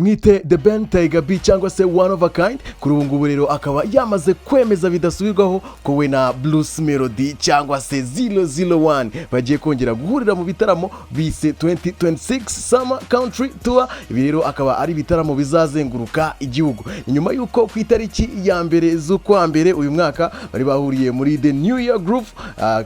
mwite The Ben Tiger B cyangwa se One of a Kind. Kuri ubu ngubu rero akaba yamaze kwemeza bidasubirwaho ko we na Bruce Melody cyangwa se 001 bagiye kongera guhurira mu bitaramo bise 2026 Summer Country Tour. Ibi rero akaba ari bitaramo bizazenguruka igihugu nyuma yuko ku itariki ya mbere z'ukwa mbere uyu mwaka bari bahuriye muri The New Year Groove.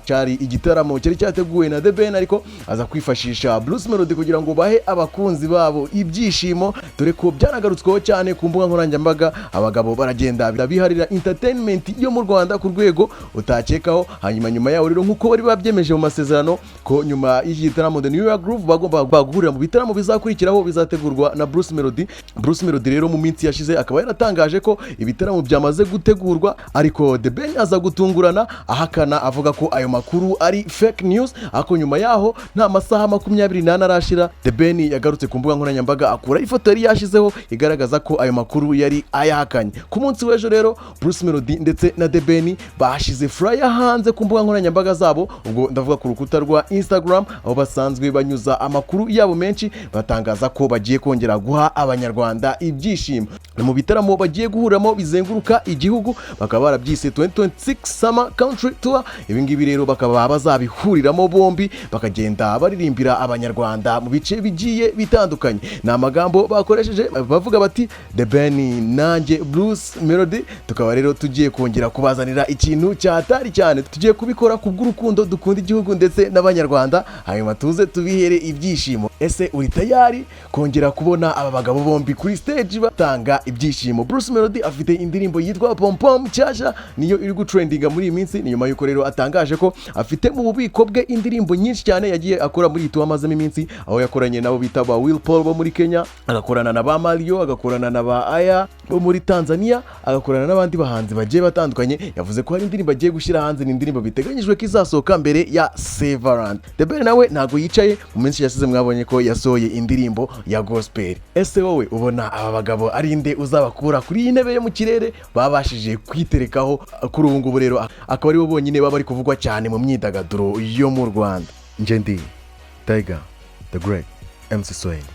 Cyari igitaramo cyari cyateguwe na The Ben ariko aza kwifashisha Bruce Melody kugira ngo bahe abakunzi babo ibyishimo, dore ko byanagarutsweho cyane ku mbuga nkoranyambaga. Abagabo baragenda biharira entertainment yo mu Rwanda ku rwego utakekaho. Hanyuma nyuma yaho rero nkuko bari babyemeje mu masezerano ko nyuma y'igitaramo The New Year Groove bagomba guhurira mu bitaramo bizakurikiraho bizategurwa na Bruce Melody. Bruce Melody rero mu minsi yashize akaba yaratangaje ko ibitaramo byamaze gutegurwa, ariko The Ben aza gutungurana ahakana avuga ko ayo makuru ari fake news. Ako nyuma yaho nta masaha 28 arashira The Ben yagarutse ku mbuga nkoranyambaga akura ifoto yari yashizeho igaragaza ko ayo makuru yari ayahakanye. Ku munsi w'ejo rero Bruce Melody ndetse na The Ben bashize flyer hanze ku mbuga nkoranyambaga zabo, ubwo ndavuga ku rukuta rwa Instagram, aho basanzwe banyuza amakuru yabo menshi batangaza ko bagiye kongera guha abanyarwanda ibyishimo mu bitaramo bagiye guhuramo bizenguruka igihugu. Bakaba barabyise 2026 Summer Country Tour. Ibi ngibi rero bakaba bazabihuriramo bombi bakagenda baririmbira abanyarwanda mu bice bigiye bitandukanye. Ni amagambo bakoresheje bavuga bati The Ben nanjye Bruce Melody tukaba rero tugiye kongera kubazanira ikintu cyatari cyane, tugiye kubikora kubw'urukundo dukunda igihugu ndetse n'abanyarwanda, hanyuma tuze tubihere ibyishimo. Ese uri tayari kongera kubona aba bagabo bombi kuri stage batanga ibyishimo? Bruce Melody afite indirimbo yitwa Pom Pom Cyasha, niyo iri gutrendinga muri iyi minsi. Ni nyuma yuko rero atangaje ko afite mu bubiko bwe indirimbo nyinshi cyane yagiye akora muri itu amazemo iminsi, aho yakoranye nabo bita ba Will Paul bo muri Kenya, agakorana na ba Mario, agakorana na ba Aya bo muri Tanzania, agakorana n'abandi bahanzi bagiye batandukanye. Yavuze ko hari indirimbo agiye gushyira hanze, ni indirimbo biteganyijwe ko izasohoka mbere ya Severance. The Ben nawe ntago yicaye, mu minsi yasize mwabonye ko yasohoye indirimbo ya gospel. Ese wowe ubona aba bagabo ari inde uzabakura kuri iyi ntebe yo mu kirere babashije kwiterekaho kuri ubu ngubu? Rero akaba ari bo bonyine baba bari kuvugwa cyane mu myidagaduro yo mu Rwanda. Nje ndi Tiger the Great MC Swahili.